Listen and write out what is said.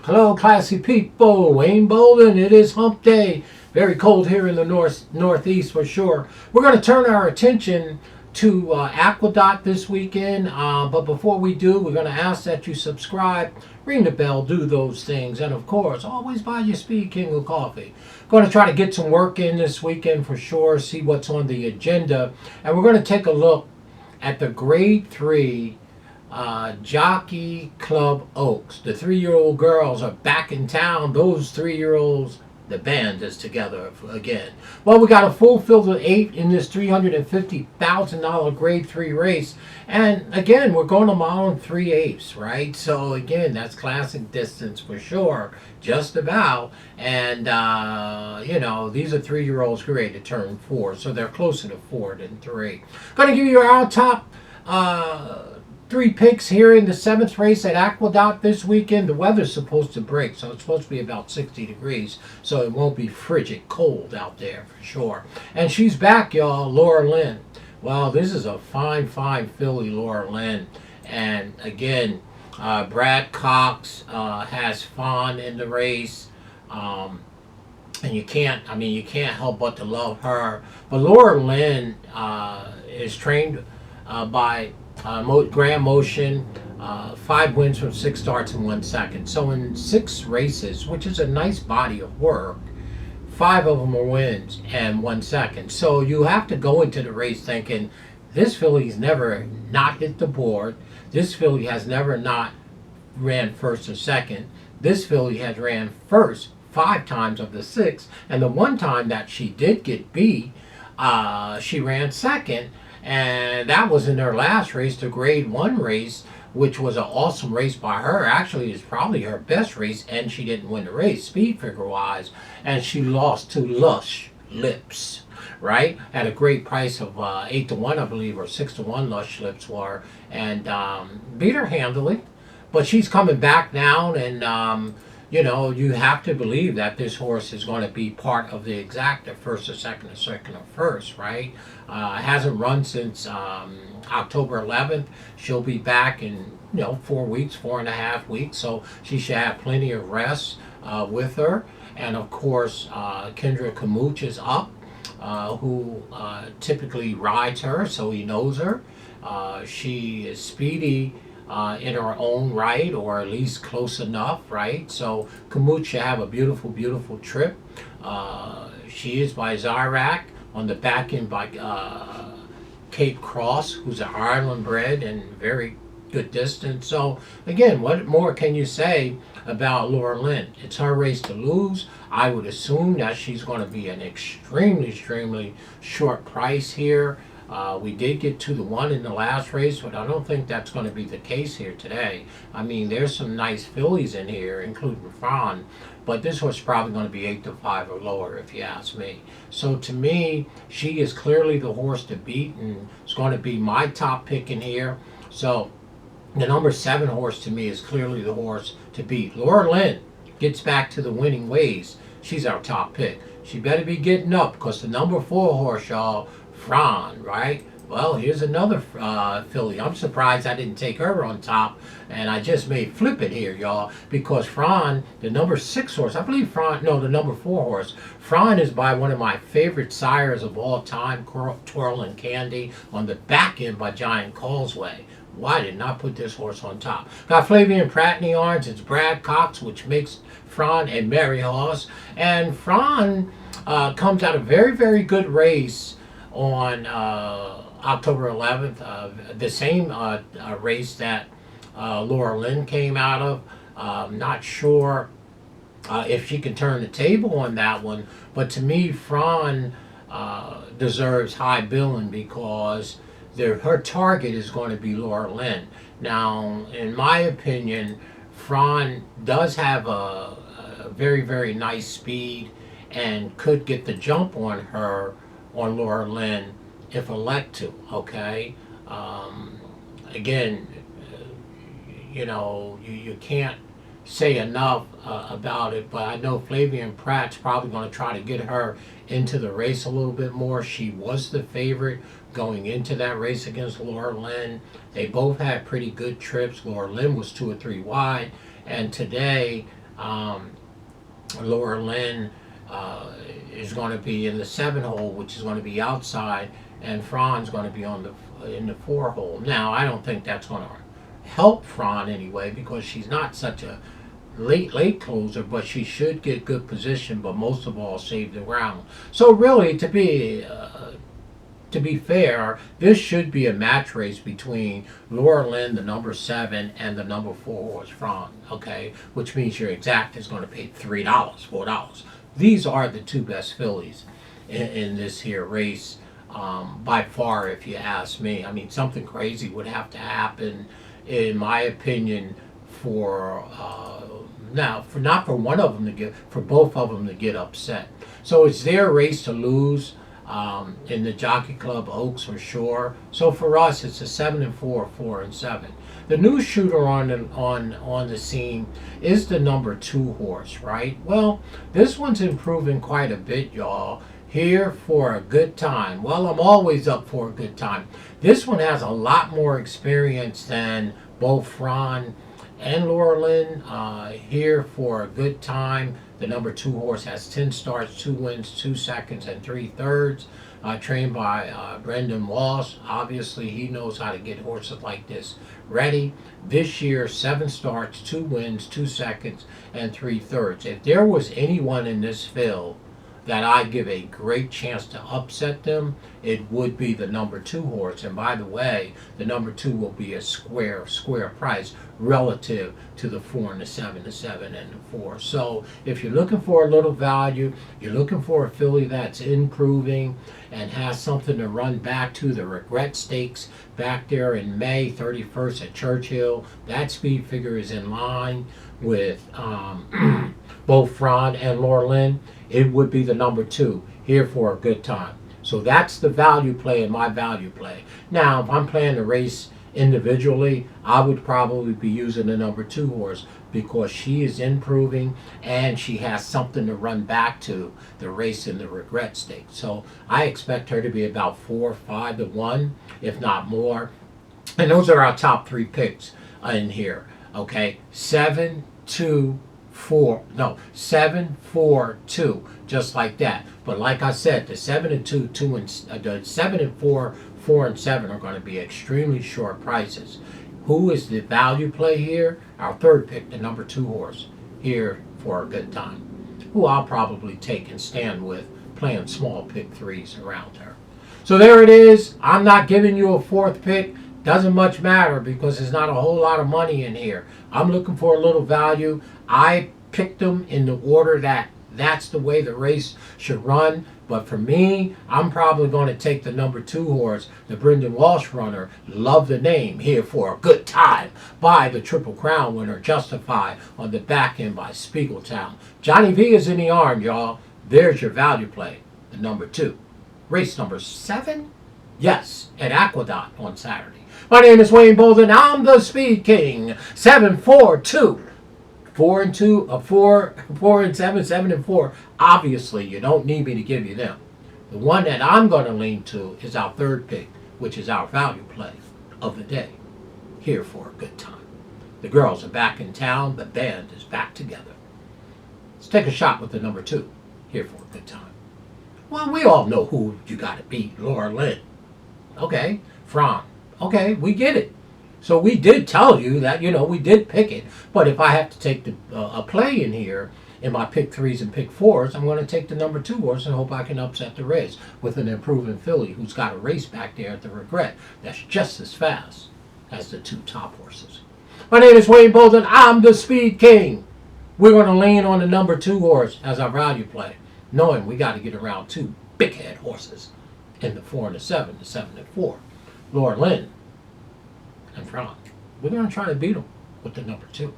Hello, classy people. Wayne Bolden. It is hump day. Very cold here in the northeast for sure. We're going to turn our attention to Aqueduct this weekend. But before we do, we're going to ask that you subscribe, ring the bell, do those things. And of course, always buy your Speed King of coffee. Going to try to get some work in this weekend for sure, see what's on the agenda. And we're going to take a look at the Grade 3 Jockey Club Oaks. The 3-year-old girls are back in town. Those 3-year-olds, the band is together again. Well, we got a full field of 8 in this $350,000 Grade 3 race. And again, we're going a mile and 3/8, right? So again, that's classic distance for sure, just about. And, these are 3-year-olds ready to turn 4. So they're closer to 4 than 3. Going to give you our top 3 picks here in the 7th race at Aqueduct this weekend. The weather's supposed to break, so it's supposed to be about 60 degrees, so it won't be frigid cold out there for sure. And she's back, y'all, Laura Lynn. Well, this is a fine filly, Laura Lynn. And again, Brad Cox has Fawn in the race. And you can't help but to love her. But Laura Lynn is trained by Grand Motion, 5 wins from 6 starts in 1 second. So in 6 races, which is a nice body of work, 5 of them are wins and 1 second. So you have to go into the race thinking, this filly's never not hit the board. This filly has never not ran first or second. This filly has ran first 5 times of the 6. And the one time that she did get beat, she ran second. And that was in her last race, the Grade 1 race, which was an awesome race by her. Actually, it's probably her best race, and she didn't win the race, speed figure-wise. And she lost to Lush Lips, right? At a great price of 8-1, I believe, or 6-1 Lush Lips were. And beat her handily. But she's coming back now, and you have to believe that this horse is going to be part of the exacta, first or second or first, right? Hasn't run since October 11th. She'll be back in 4 weeks, 4.5 weeks, so she should have plenty of rest with her. And of course, Kendra Kamooch is up, who typically rides her, so he knows her. She is speedy in her own right, or at least close enough, right? So Kamooch should have a beautiful trip. She is by Zyrac, on the back end by Cape Cross, who's an Ireland bred and very good distance. So again, what more can you say about Laura Lynn? It's her race to lose. I would assume that she's going to be an extremely short price here. We did get to the 1 in the last race, but I don't think that's going to be the case here today. I mean, there's some nice fillies in here, including Fawn, but this horse is probably going to be 8-5 or lower, if you ask me. So to me, she is clearly the horse to beat, and it's going to be my top pick in here. So the number 7 horse to me is clearly the horse to beat. Laura Lynn gets back to the winning ways. She's our top pick. She better be getting up, because the number 4 horse, y'all, Fran, right? Well, here's another filly. I'm surprised I didn't take her on top, and I just may flip it here, y'all, because Fran, the number 6 horse, I believe the number 4 horse, Fran is by one of my favorite sires of all time, Twirl and Candy, on the back end by Giant Causeway. Why did not put this horse on top? Got Flavian Pratt in the orange. It's Brad Cox, which makes Fran a merry horse. And Fran comes out a very good race on October 11th, the same race that Laura Lynn came out of. Not sure if she can turn the table on that one, but to me, Fran deserves high billing, because her target is going to be Laura Lynn. Now, in my opinion, Fran does have a very nice speed and could get the jump on Laura Lynn if elect to, okay? Again, you can't say enough about it, but I know Flavian Pratt's probably going to try to get her into the race a little bit more. She was the favorite going into that race against Laura Lynn. They both had pretty good trips. Laura Lynn was 2 or 3 wide, and today Um, Laura Lynn is going to be in the 7 hole, which is going to be outside, and Fran's going to be on the in the 4 hole. Now, I don't think that's going to help Fran anyway because she's not such a late closer, but she should get good position, but most of all save the ground. So really, to be fair, this should be a match race between Laura Lynn, the number 7, and the number 4 horse Fran. Okay, which means your exact is going to pay $3, $4. These are the 2 best fillies in this here race. By far, if you ask me. I mean, something crazy would have to happen, in my opinion, for now, for not for one of them to get, for both of them to get upset. So it's their race to lose in the Jockey Club Oaks for sure. So for us, it's a 7 and 4, 4 and 7. The new shooter on the scene is the number 2 horse, right? Well, this one's improving quite a bit, y'all. Here for a good time. Well, I'm always up for a good time. This one has a lot more experience than both Fran and Laura Lynn. Here for a good time. The number 2 horse has 10 starts, 2 wins, 2 seconds, and 3/3. Trained by Brendan Walsh. Obviously, he knows how to get horses like this ready. This year, 7 starts, 2 wins, 2 seconds, and 3/3. If there was anyone in this field that I give a great chance to upset them, it would be the number 2 horse. And by the way, the number 2 will be a square price relative to the 4 and the 7, the 7 and the 4. So if you're looking for a little value, you're looking for a filly that's improving and has something to run back to, the Regret Stakes back there in May 31st at Churchill, that speed figure is in line with both Fran and Laura Lynn. It would be the number 2 here for a good time. So that's the value play and my value play. Now, if I'm playing the race individually, I would probably be using the number 2 horse because she is improving and she has something to run back to the race in the Regret Stake. So I expect her to be about 4 or 5 to 1, if not more. And those are our top 3 picks in here. Okay, 7, 2, 4, no, 7, 4, 2, just like that. But like I said, the 7 and 2, the 7 and 4, 4 and 7 are going to be extremely short prices. Who is the value play here? Our 3rd pick, the number 2 horse, here for a good time, who I'll probably take and stand with, playing small pick 3s around her. So there it is. I'm not giving you a 4th pick. Doesn't much matter because there's not a whole lot of money in here. I'm looking for a little value. I picked them in the order that's the way the race should run. But for me, I'm probably going to take the number 2 horse, the Brendan Walsh runner. Love the name, here for a good time, by the Triple Crown winner, Justified, on the back end by Spiegeltown. Johnny V is in the arm, y'all. There's your value play, the number 2. Race number 7? Yes, at Aqueduct on Saturday. My name is Wayne Bolden. I'm the Speed King. 7, 4, 2. 4 and 2, 4 and 7, 7 and 4. Obviously, you don't need me to give you them. The one that I'm going to lean to is our 3rd pick, which is our value play of the day. Here for a good time. The girls are back in town. The band is back together. Let's take a shot with the number 2. Here for a good time. Well, we all know who you got to beat. Laura Lynn. Okay. Fran. Okay, we get it. So we did tell you that, we did pick it. But if I have to take a play in here in my pick 3s and pick 4s, I'm going to take the number 2 horse and hope I can upset the race with an improving filly who's got a race back there at the Regret that's just as fast as the 2 top horses. My name is Wayne Bolden. I'm the Speed King. We're going to lean on the number 2 horse as our value play, knowing we got to get around 2 big head horses in the 4 and the 7, the 7 and 4. Laura Lynn and Fran. We're going to try to beat them with the number 2.